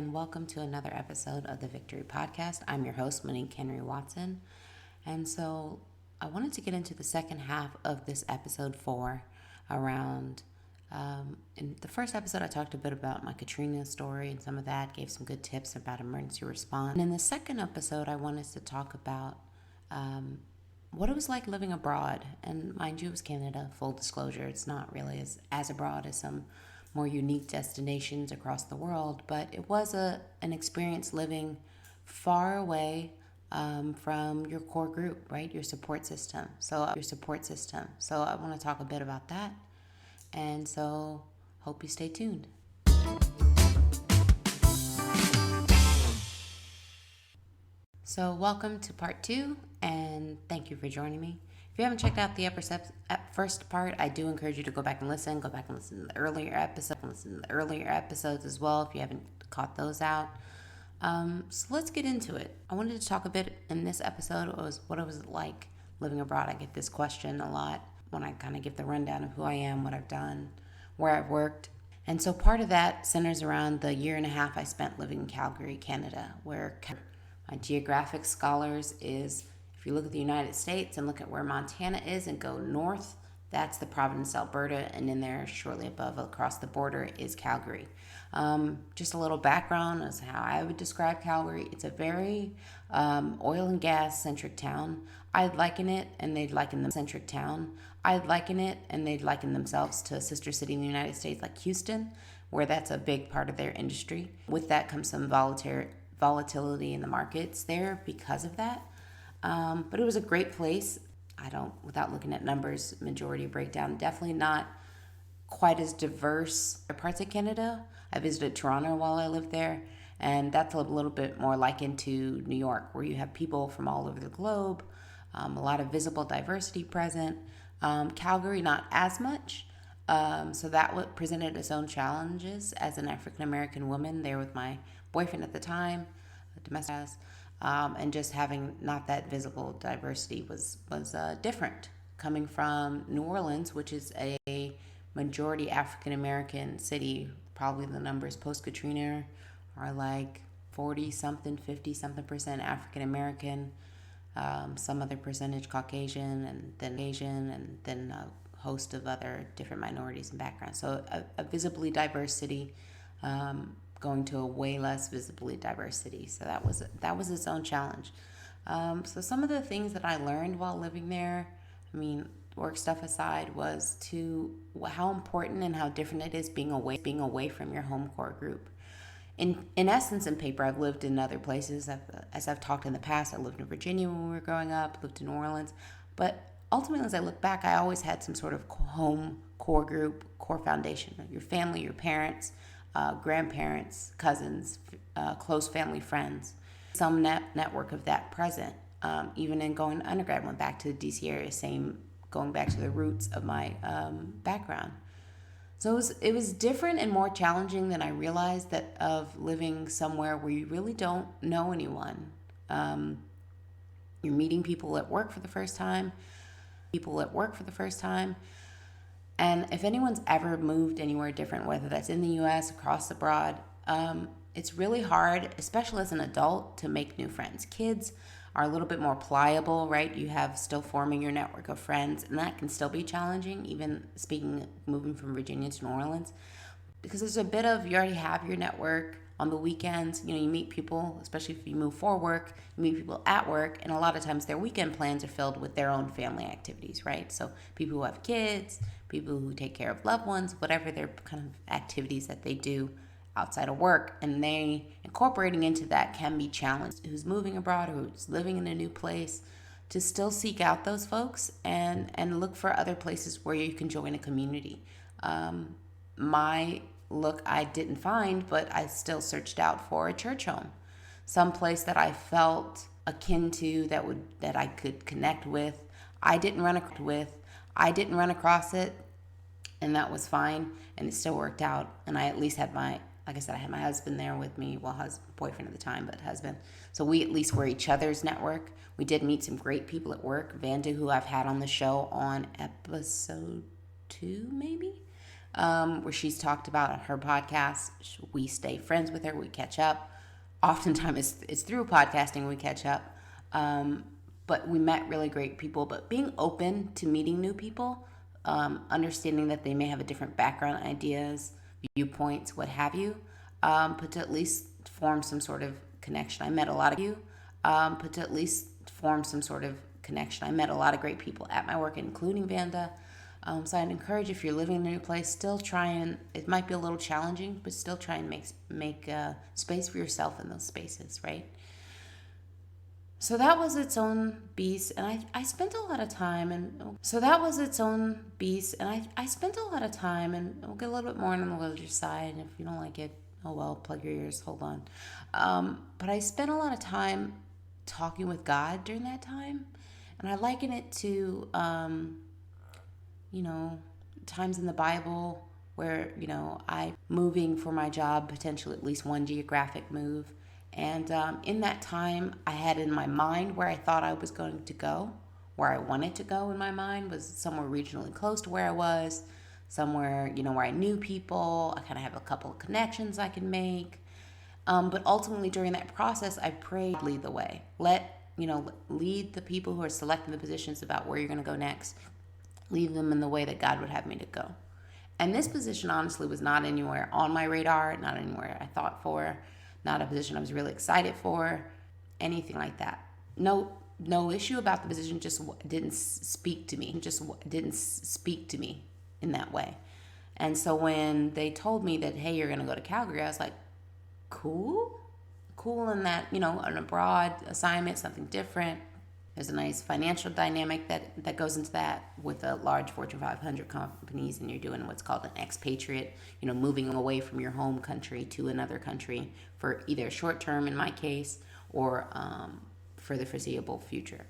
and welcome to another episode of the Victory Podcast. I'm your host, Monique Henry Watson. And so I wanted to get into the second half of this episode 4 around. In the first episode, I talked a bit about my Katrina story and some of that, gave some good tips about emergency response. And in the second episode, I wanted to talk about what it was like living abroad. And mind you, it was Canada, full disclosure. It's not really as abroad as some more unique destinations across the world, but it was an experience living far away from your core group, right? Your support system. So I want to talk a bit about that. And so hope you stay tuned. So welcome to part 2, and thank you for joining me. If you haven't checked out the first part, I do encourage you to go back and listen. Go back and listen to the earlier episodes as well if you haven't caught those out. So let's get into it. I wanted to talk a bit in this episode was what it was like living abroad. I get this question a lot when I kind of give the rundown of who I am, what I've done, where I've worked. And so part of that centers around the year and a half I spent living in Calgary, Canada, where my geographic scholars is, if you look at the United States and look at where Montana is and go north, that's the province Alberta, and in there shortly above across the border is Calgary. Just a little background as how I would describe Calgary. It's a very oil and gas centric town. I'd liken it, and they'd liken themselves to a sister city in the United States like Houston, where that's a big part of their industry. With that comes some volatility in the markets there because of that. But it was a great place. Without looking at numbers, majority breakdown, definitely not quite as diverse parts of Canada. I visited Toronto while I lived there, and that's a little bit more likened to New York, where you have people from all over the globe, a lot of visible diversity present. Calgary, not as much. So that presented its own challenges as an African-American woman there with my boyfriend at the time, domestic, and just having not that visible diversity was different. Coming from New Orleans, which is a majority African-American city, probably the numbers post-Katrina are like 40-something, 50-something% African-American, some other percentage Caucasian, and then a host of other different minorities and backgrounds. So a visibly diverse city, going to a way less visibly diverse city. So that was its own challenge. So some of the things that I learned while living there, work stuff aside, was how important and how different it is being away from your home core group. In essence, in paper, I've lived in other places. As I've talked in the past, I lived in Virginia when we were growing up, lived in New Orleans. But ultimately, as I look back, I always had some sort of home core group, core foundation. Your family, your parents, grandparents, cousins, close family friends. Some network of that present. Even in going to undergrad, went back to the DC area, going back to the roots of my background. So it was different and more challenging than I realized, that of living somewhere where you really don't know anyone. You're meeting people at work for the first time. And if anyone's ever moved anywhere different, whether that's in the U.S., across abroad, it's really hard, especially as an adult, to make new friends. Kids are a little bit more pliable, right? You have still forming your network of friends, and that can still be challenging, even moving from Virginia to New Orleans, because there's a bit of, you already have your network. On the weekends, you meet people, especially if you move for work, you meet people at work, and a lot of times their weekend plans are filled with their own family activities, right? So people who have kids, people who take care of loved ones, whatever their kind of activities that they do outside of work, and they incorporating into that can be challenged. Who's moving abroad or who's living in a new place, to still seek out those folks and look for other places where you can join a community. I didn't find, but I still searched out for a church home, some place that I felt akin to, that I could connect with. I didn't run across it, and that was fine, and it still worked out. And I at least had I had my husband there with me, boyfriend at the time, but husband. So we at least were each other's network. We did meet some great people at work. Vanda, who I've had on the show on episode 2, maybe. where she's talked about on her podcast. We stay friends with her. We catch up. Oftentimes it's through podcasting we catch up. But we met really great people. But being open to meeting new people, understanding that they may have a different background, ideas, viewpoints, what have you, but to at least form some sort of connection. I met a lot of you, but to at least form some sort of connection. I met a lot of great people at my work, including Vanda. So I'd encourage, if you're living in a new place, still try and, it might be a little challenging, but still try and make space for yourself in those spaces, right? So that was its own beast, and I spent a lot of time, and so that was its own beast, and I spent a lot of time, and we'll get a little bit more on the religious side, and if you don't like it, oh well, plug your ears, hold on. But I spent a lot of time talking with God during that time, and I liken it to, times in the Bible where, I moving for my job, potentially at least one geographic move. And in that time, I had in my mind where I thought I was going to go, where I wanted to go in my mind was somewhere regionally close to where I was, somewhere, where I knew people. I kind of have a couple of connections I can make. But ultimately, during that process, I prayed, lead the way. Lead the people who are selecting the positions about where you're going to go next. Lead them in the way that God would have me to go. And this position, honestly, was not anywhere on my radar, not anywhere I thought for, not a position I was really excited for, anything like that. No issue about the position, just didn't speak to me, in that way. And so when they told me that, hey, you're going to go to Calgary, I was like, cool in that, an abroad assignment, something different. There's a nice financial dynamic that goes into that with a large Fortune 500 companies, and you're doing what's called an expatriate, moving away from your home country to another country for either short term, in my case, or for the foreseeable future.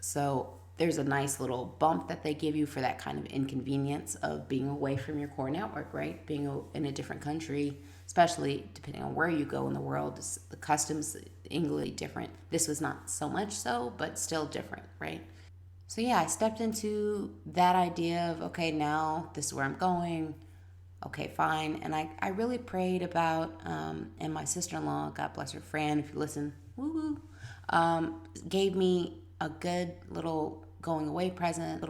So there's a nice little bump that they give you for that kind of inconvenience of being away from your core network, right? Being in a different country, especially depending on where you go in the world, the customs, English, different. This was not so much so, but still different, right? So yeah, I stepped into that idea of, okay, now this is where I'm going. Okay, fine. And I really prayed about, and my sister-in-law, God bless her, Fran, if you listen, woo-hoo, gave me a good little going away present,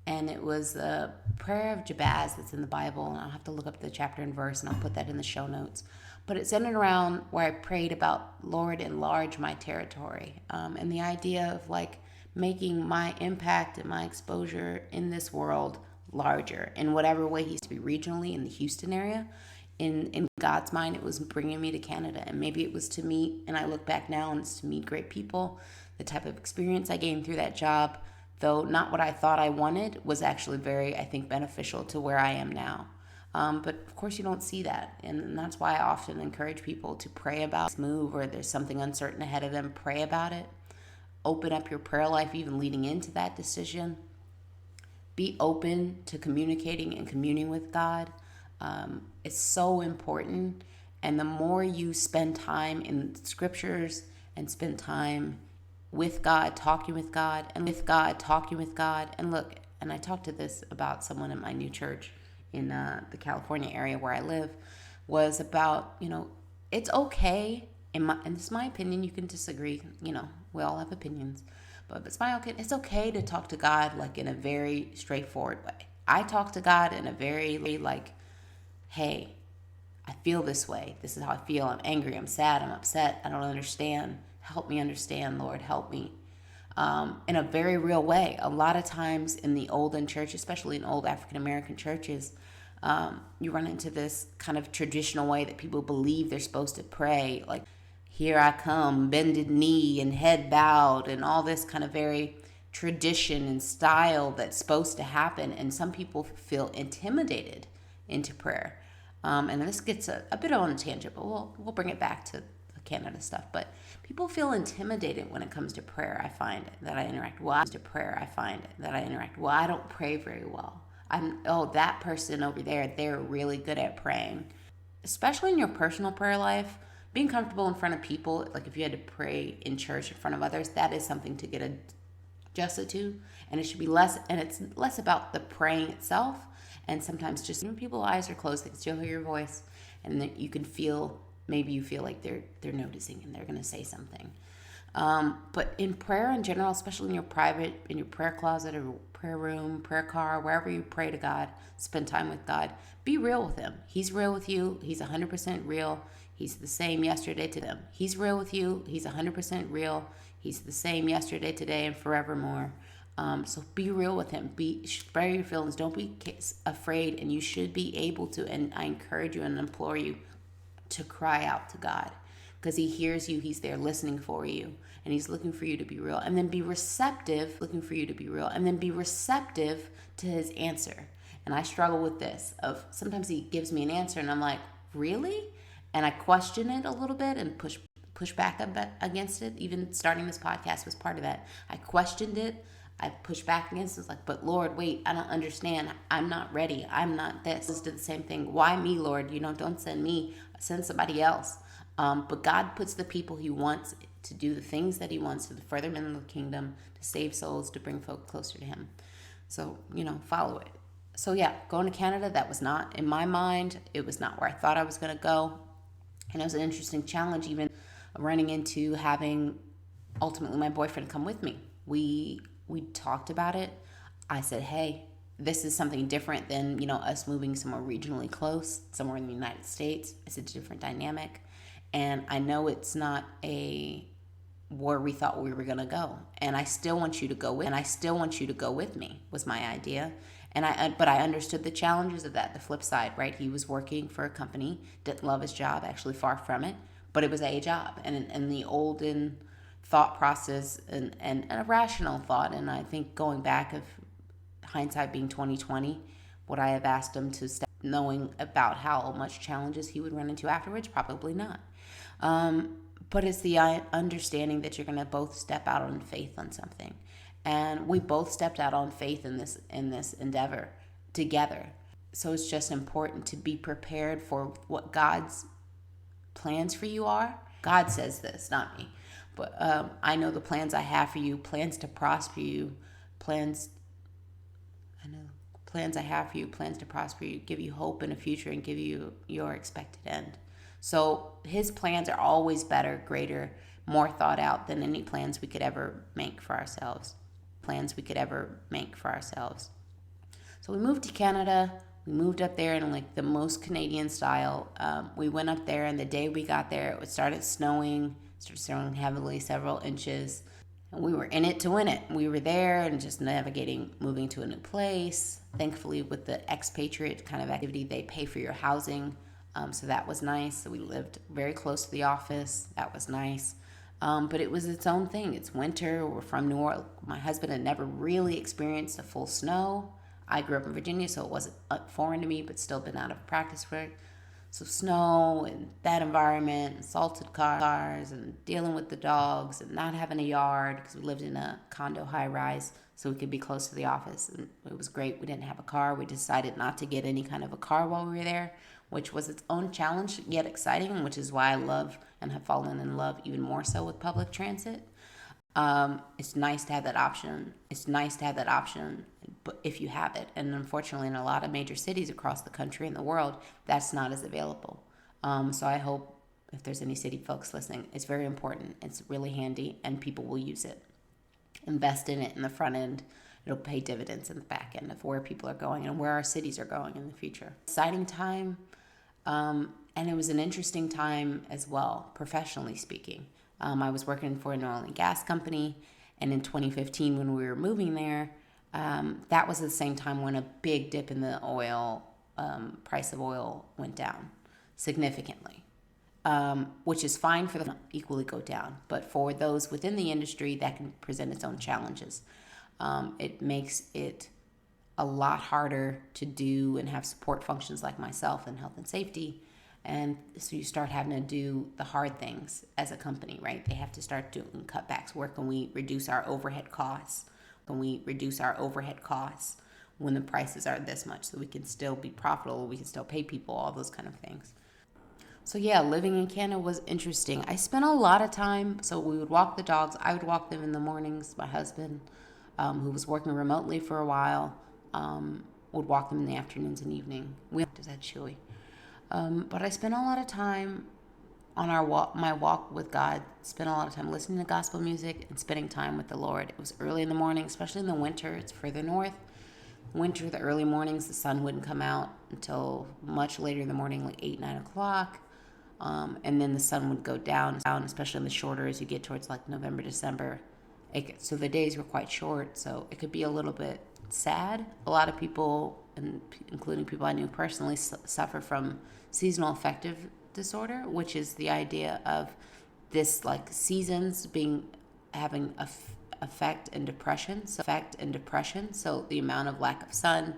and it was the prayer of Jabez that's in the Bible, and I'll have to look up the chapter and verse, and I'll put that in the show notes. But it centered around where I prayed about, Lord, enlarge my territory, and the idea of making my impact and my exposure in this world larger in whatever way he's to be regionally in the Houston area. In God's mind, it was bringing me to Canada, and maybe it was to meet, and I look back now and it's to meet great people. The type of experience I gained through that job, though not what I thought I wanted, was actually very, I think, beneficial to where I am now. But of course you don't see that, and that's why I often encourage people to pray about this move, or there's something uncertain ahead of them, pray about it. Open up your prayer life even leading into that decision. Be open to communicating and communing with God. It's so important. And the more you spend time in scriptures and spend time with God, talking with God, and look, and I talked to this about someone in my new church in the California area where I live, was about, it's okay, and this is my opinion, you can disagree, we all have opinions, but it's okay to talk to God in a very straightforward way. I talk to God in a very hey, I feel this way. This is how I feel. I'm angry. I'm sad. I'm upset. I don't understand. Help me understand, Lord. Help me. In a very real way. A lot of times in the olden church, especially in old African American churches, you run into this kind of traditional way that people believe they're supposed to pray. Here I come, bended knee and head bowed, and all this kind of very tradition and style that's supposed to happen. And some people feel intimidated into prayer. And this gets a bit on a tangent, but we'll bring it back to the Canada stuff. But people feel intimidated when it comes to prayer. I find that I interact well. Well, I don't pray very well. That person over there, they're really good at praying. Especially in your personal prayer life, being comfortable in front of people, if you had to pray in church in front of others, that is something to get just the two. And it should be less, and it's less about the praying itself. And sometimes just when people's eyes are closed, they can still hear your voice, and that you can feel, maybe you feel like they're noticing and they're going to say something. But in prayer in general, especially in your prayer closet or prayer room, prayer car, wherever you pray to God, spend time with God, be real with him. He's real with you. He's 100% real. He's the same yesterday to them. He's real with you. He's 100% real. He's the same yesterday, today, and forevermore. So be real with him. Spare your feelings. Don't be afraid, and you should be able to. And I encourage you and implore you to cry out to God, because he hears you. He's there listening for you, and he's looking for you to be real. And then be receptive, looking for you to be real, and then be receptive to his answer. And I struggle with this of sometimes he gives me an answer and I'm like, really? And I question it a little bit and push back against it. Even starting this podcast was part of that. I questioned it. I pushed back against it. It's like, but Lord, wait, I don't understand. I'm not ready. I'm not this. Let's do the same thing. Why me, Lord? Don't send me. Send somebody else. But God puts the people he wants to do the things that he wants to the furtherment of the kingdom, to save souls, to bring folk closer to him. So, follow it. So yeah, going to Canada, that was not in my mind. It was not where I thought I was going to go. And it was an interesting challenge, even running into having ultimately my boyfriend come with me. We talked about it. I said, hey, this is something different than, us moving somewhere regionally close, somewhere in the United States. It's a different dynamic. And I know it's not where we thought we were going to go. And I still want you to go with me, was my idea. But I understood the challenges of that, the flip side, right? He was working for a company, didn't love his job, actually far from it, but it was a job. And the olden thought process and a rational thought, and I think going back, of hindsight being 2020, would I have asked him to step, knowing about how much challenges he would run into afterwards? Probably not. But it's the understanding that you're going to both step out on faith on something. And we both stepped out on faith in this endeavor together. So it's just important to be prepared for what God's plans for you are. God says this, not me. But I know the plans I have for you, plans to prosper you, plans I have for you, plans to prosper you, give you hope in the future, and give you your expected end. So his plans are always better, greater, more thought out than any plans we could ever make for ourselves. So we moved to Canada. We moved up there in like the most Canadian style. We went up there, and the day we got there, it started snowing heavily, several inches. And we were in it to win it. We were there and just navigating, moving to a new place. Thankfully, with the expatriate kind of activity, they pay for your housing. So that was nice. So we lived very close to the office. That was nice. But it was its own thing. It's winter. We're from New Orleans. My husband had never really experienced a full snow. I grew up in Virginia, so it wasn't foreign to me, but still been out of practice for it. So snow and that environment, and salted cars, and dealing with the dogs, and not having a yard because we lived in a condo high rise, so we could be close to the office. And it was great. We didn't have a car. We decided not to get any kind of a car while we were there, which was its own challenge, yet exciting, which is why I love and have fallen in love even more so with public transit. It's nice to have that option. But if you have it, and unfortunately in a lot of major cities across the country and the world, that's not as available. So I hope if there's any city folks listening, it's very important. It's really handy, and people will use it. Invest in it in the front end. It'll pay dividends in the back end of where people are going and where our cities are going in the future. Exciting time. And it was an interesting time as well, professionally speaking. I was working for an oil and gas company, and in 2015 when we were moving there, that was the same time when a big dip in the oil, price of oil went down significantly, which is fine for them to equally go down. But for those within the industry, that can present its own challenges. It makes it a lot harder to do and have support functions like myself in health and safety. And so you start having to do the hard things as a company, right? They have to start doing cutbacks. Where can we reduce our overhead costs? When the prices are this much, so we can still be profitable, we can still pay people, all those kind of things. So yeah, living in Canada was interesting. I spent a lot of time, so we would walk the dogs. I would walk them in the mornings, my husband. who was working remotely for a while, would walk them in the afternoons and evening. We just had Chewy. But I spent a lot of time on my walk with God, spent a lot of time listening to gospel music and spending time with the Lord. It was early in the morning, especially in the winter. It's further north. Winter, the early mornings, the sun wouldn't come out until much later in the morning, like 8, 9 o'clock. And then the sun would go down, especially in the shorter as you get towards like November, December. So the days were quite short, so it could be a little bit sad. A lot of people, including people I knew personally, suffer from seasonal affective disorder, which is the idea of this like seasons having effect and depression. So the amount of lack of sun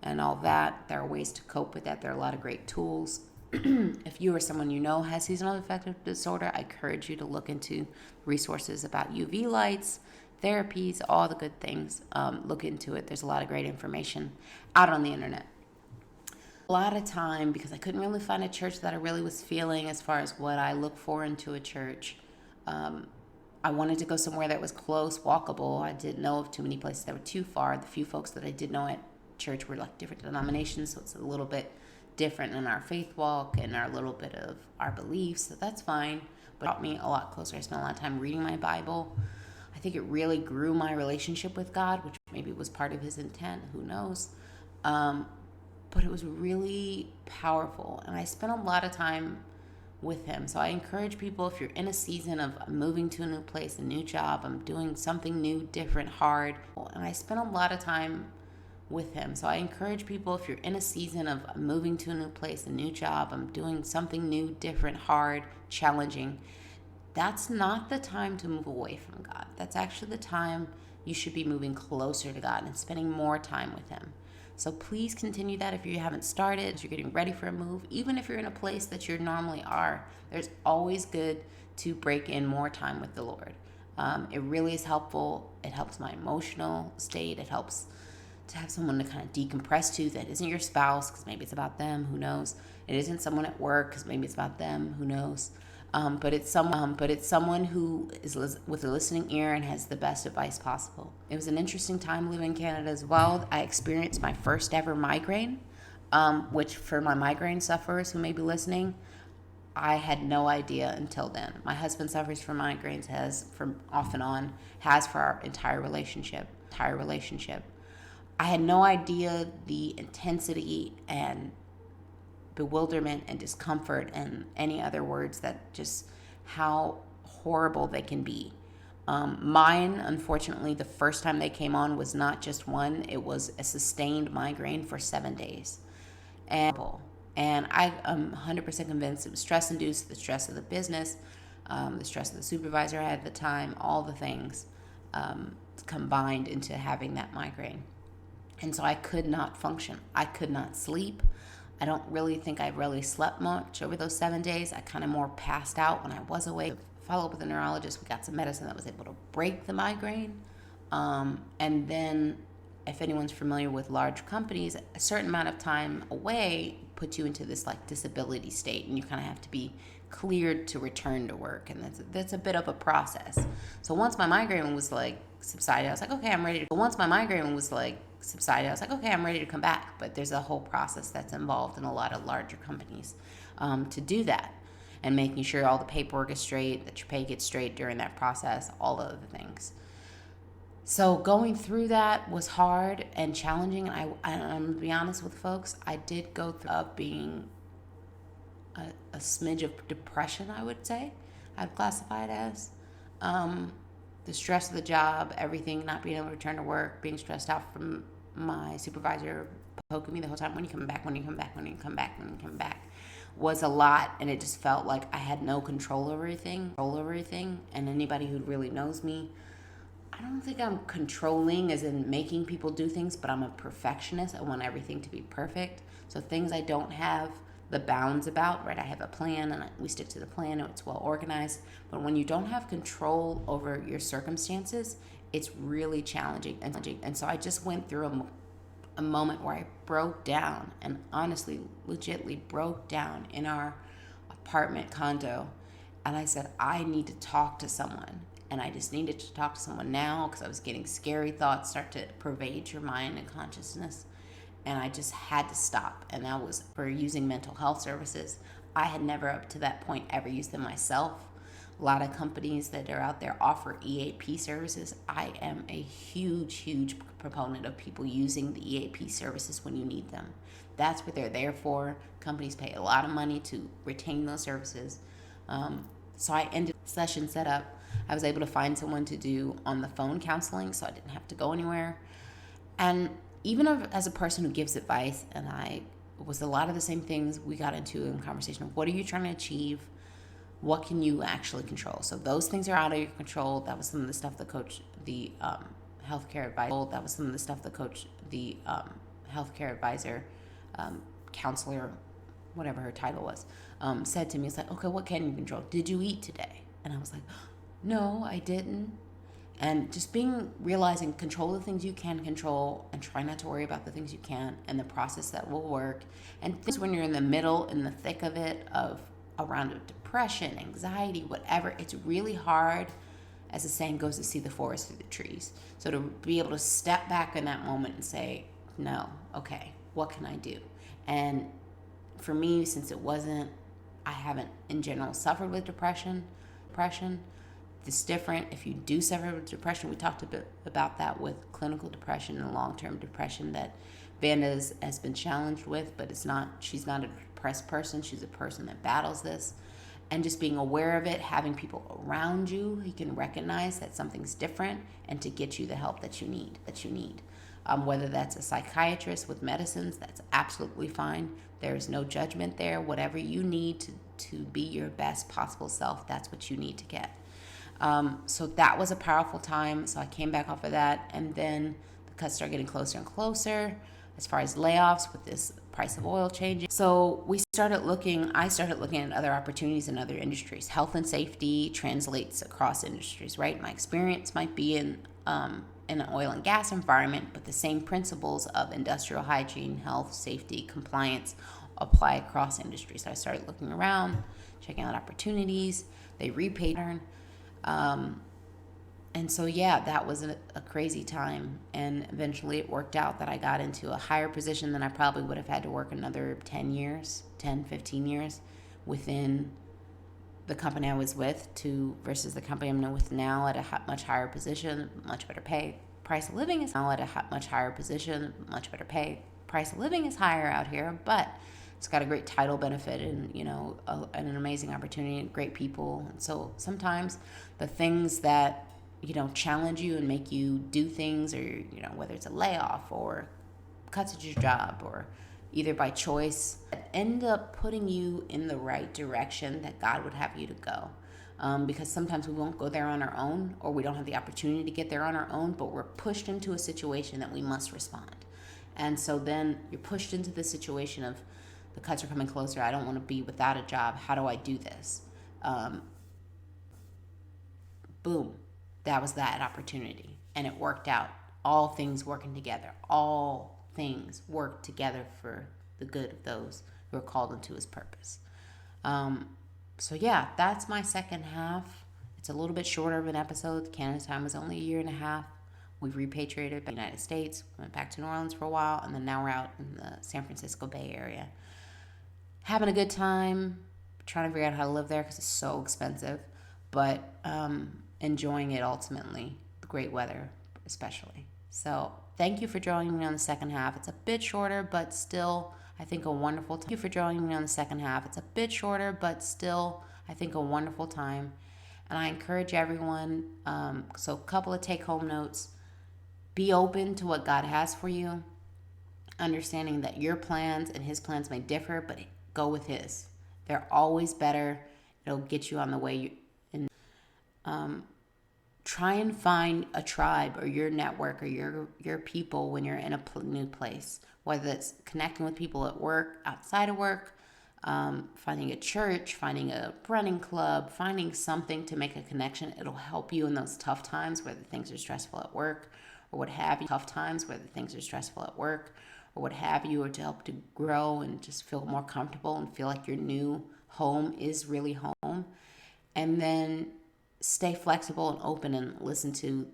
and all that, there are ways to cope with that. There are a lot of great tools. If you or someone you know has seasonal affective disorder, I encourage you to look into resources about UV lights, therapies, all the good things. Look into it. There's a lot of great information out on the internet. A lot of time, because I couldn't really find a church that I really was feeling as far as what I look for into a church. I wanted to go somewhere that was close, walkable. I didn't know of too many places that were too far. The few folks that I did know at church were like different denominations, so it's a little bit different in our faith walk and our little bit of our beliefs, so that's fine. But it brought me a lot closer. I spent a lot of time reading my Bible. I think it really grew my relationship with God, which maybe was part of his intent, who knows. But it was really powerful, and I spent a lot of time with him. So I encourage people, if you're in a season of moving to a new place, a new job, I'm doing something new, different, hard, and I spent a lot of time with him. So I encourage people, if you're in a season of moving to a new place, a new job, I'm doing something new, different, hard, challenging, that's not the time to move away from God. That's actually the time you should be moving closer to God and spending more time with him. So please continue that if you haven't started, as you're getting ready for a move. Even if you're in a place that you normally are, there's always good to break in more time with the Lord. It really is helpful. It helps my emotional state. It helps to have someone to kind of decompress to that isn't your spouse, because maybe it's about them, who knows. It isn't someone at work, because maybe it's about them, who knows. But it's someone who is with a listening ear and has the best advice possible. It was an interesting time living in Canada as well. I experienced my first ever migraine, which for my migraine sufferers who may be listening, I had no idea until then. My husband suffers from migraines, has from off and on, has for our entire relationship. I had no idea the intensity and bewilderment and discomfort and any other words, that just how horrible they can be. Mine, unfortunately, the first time they came on was not just one, it was a sustained migraine for 7 days. And I am 100% convinced it was stress-induced, the stress of the business, the stress of the supervisor I had at the time, all the things combined into having that migraine. And so I could not function. I could not sleep. I don't really think I really slept much over those 7 days. I kind of more passed out when I was awake. Follow up with a neurologist. We got some medicine that was able to break the migraine. And then, if anyone's familiar with large companies, a certain amount of time away puts you into this like disability state, and you kind of have to be cleared to return to work, and that's a bit of a process. So once my migraine was like subsided, I was like, okay, I'm ready to. Okay, I'm ready to come back. But there's a whole process that's involved in a lot of larger companies to do that, and making sure all the paperwork is straight, that your pay gets straight during that process, all the other things. So going through that was hard and challenging. And I'm going to be honest with folks, I did go through being a smidge of depression, I would say. I'd classify it as. The stress of the job, everything, not being able to return to work, being stressed out from my supervisor poking me the whole time, when you come back, was a lot. And it just felt like I had no control over everything. And anybody who really knows me, I don't think I'm controlling as in making people do things, but I'm a perfectionist. I want everything to be perfect. So things I don't have the bounds about, right? I have a plan and we stick to the plan, and it's well organized. But when you don't have control over your circumstances, it's really challenging. And so I just went through a moment where I broke down, and honestly, legitimately broke down in our apartment condo. And I said, I need to talk to someone. and I just needed to talk to someone now because I was getting scary thoughts start to pervade your mind and consciousness. And I just had to stop. And that was for using mental health services. I had never up to that point ever used them myself. A lot of companies that are out there offer EAP services. I am a huge proponent of people using the EAP services when you need them. That's what they're there for. Companies pay a lot of money to retain those services. So I ended the session set up. I was able to find someone to do on the phone counseling, so I didn't have to go anywhere. And even as a person who gives advice, and I was a lot of the same things we got into in conversation of what are you trying to achieve? What can you actually control? So those things are out of your control. That was some of the stuff the healthcare advisor, that was some of the stuff the healthcare advisor, counselor, whatever her title was, said to me. It's like, okay, what can you control? Did you eat today? And I was like, no, I didn't. And just realizing control the things you can control and try not to worry about the things you can't, and the process that will work. And this when you're in the thick of it, of a round of depression, anxiety, whatever, it's really hard, as the saying goes, to see the forest through the trees. So to be able to step back in that moment and say, no, okay, what can I do? And for me, since I haven't in general suffered with depression, it's different. If you do suffer with depression, we talked a bit about that with clinical depression and long-term depression that Vanda has been challenged with, but she's not a depressed person. She's a person that battles this. And just being aware of it, having people around you can recognize that something's different and to get you the help that you need. Whether that's a psychiatrist with medicines, that's absolutely fine. There's no judgment there. Whatever you need to be your best possible self, that's what you need to get. So that was a powerful time. So I came back off of that, and then the cuts started getting closer and closer as far as layoffs with this price of oil changing. So I started looking at other opportunities in other industries. Health and safety translates across industries, right? My experience might be in an oil and gas environment, but the same principles of industrial hygiene, health, safety, compliance apply across industries. So I started looking around, checking out opportunities. They repaid. And so, that was a crazy time. And eventually it worked out that I got into a higher position than I probably would have had to work another 15 years within the company I was with versus the company I'm with now at a much higher position, much better pay. Price of living is now at a much higher position, much better pay. Price of living is higher out here, but it's got a great title benefit and, an amazing opportunity and great people. And so sometimes the things that, challenge you and make you do things, or, whether it's a layoff or cuts at your job, or either by choice, end up putting you in the right direction that God would have you to go. Because sometimes we won't go there on our own, or we don't have the opportunity to get there on our own, but we're pushed into a situation that we must respond. And so then you're pushed into the situation of the cuts are coming closer. I don't want to be without a job. How do I do this? Boom. That was that opportunity. And it worked out. All things working together. All things work together for the good of those who are called into his purpose. That's my second half. It's a little bit shorter of an episode. Canada's time was only a year and a half. We've repatriated to the United States, went back to New Orleans for a while, and then now we're out in the San Francisco Bay Area. Having a good time, trying to figure out how to live there because it's so expensive, but enjoying it ultimately, the great weather especially. So thank you for joining me on the second half. It's a bit shorter, but still, I think a wonderful time. Thank you for joining me on the second half. It's a bit shorter, but still, I think a wonderful time. And I encourage everyone, so a couple of take-home notes. Be open to what God has for you, understanding that your plans and his plans may differ, but go with his. They're always better. It'll get you on the way. Try and find a tribe or your network or your people when you're in a new place, whether it's connecting with people at work, outside of work, finding a church, finding a running club, finding something to make a connection. It'll help you in those tough times where things are stressful at work, or what have you. Or to help to grow and just feel more comfortable and feel like your new home is really home. And then stay flexible and open and listen to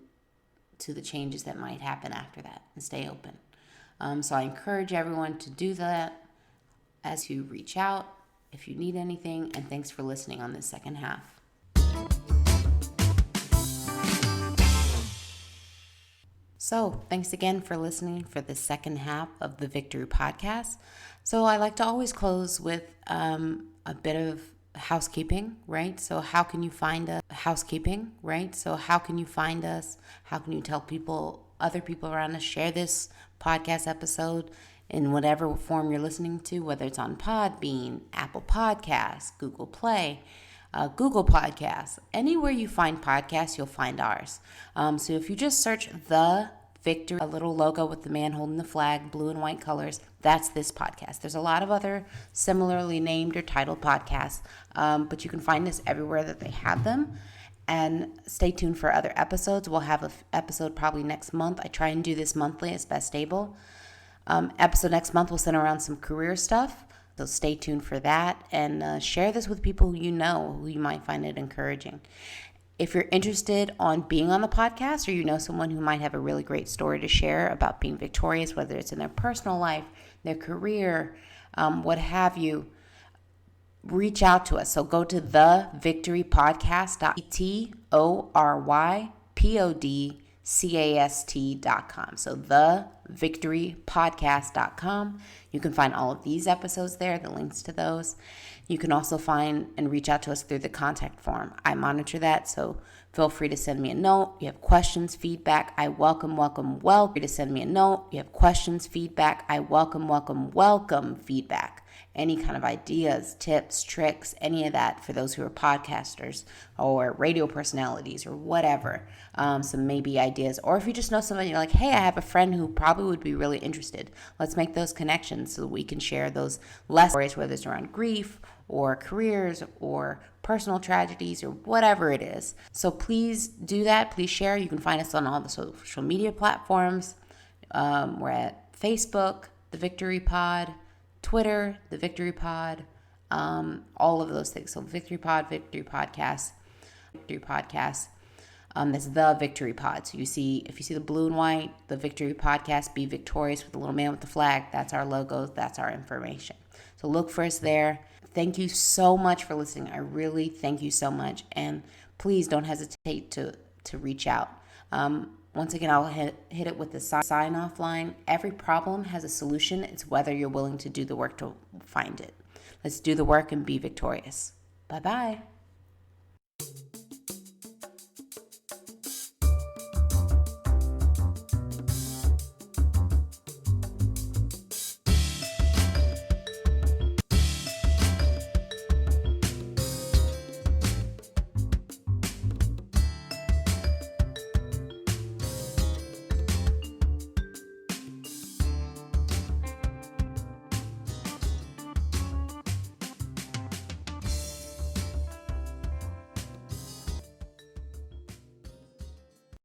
the changes that might happen after that, and stay open. So I encourage everyone to do that, as you reach out if you need anything, and thanks for listening on this second half. So thanks again for listening for the second half of the Victory Podcast. So I like to always close with a bit of housekeeping, right? So how can you find us? Housekeeping, right? So how can you find us? How can you tell people, other people around us, share this podcast episode in whatever form you're listening to, whether it's on Podbean, Apple Podcasts, Google Play, Google Podcasts. Anywhere you find podcasts, you'll find ours. So if you just search The Victory, a little logo with the man holding the flag, blue and white colors, that's this podcast. There's a lot of other similarly named or titled podcasts, but you can find us everywhere that they have them. And stay tuned for other episodes. We'll have an episode probably next month. I try and do this monthly as best able. Episode next month will center around some career stuff. So stay tuned for that, and share this with people who you know, who you might find it encouraging. If you're interested on being on the podcast, or you know someone who might have a really great story to share about being victorious, whether it's in their personal life, their career, what have you, reach out to us. So go to thevictorypodcast.com. So thevictorypodcast.com. You can find all of these episodes there, the links to those. You can also find and reach out to us through the contact form. I monitor that, so feel free to send me a note. You have questions, feedback, I welcome. Free to send me a note. You have questions, feedback, I welcome feedback. Any kind of ideas, tips, tricks, any of that for those who are podcasters or radio personalities or whatever. Some maybe ideas. Or if you just know somebody, you're like, hey, I have a friend who probably would be really interested. Let's make those connections so we can share those less stories, whether it's around grief or careers or personal tragedies or whatever it is. So please do that. Please share. You can find us on all the social media platforms. We're at Facebook, The Victory Pod, Twitter, The Victory Pod, all of those things. So Victory Pod, Victory Podcast. That's The Victory Pod. So if you see the blue and white, The Victory Podcast, Be Victorious with the little man with the flag, that's our logo, that's our information. So look for us there. Thank you so much for listening. I really thank you so much. And please don't hesitate to reach out. Once again, I'll hit it with the sign-off line. Every problem has a solution. It's whether you're willing to do the work to find it. Let's do the work and be victorious. Bye-bye.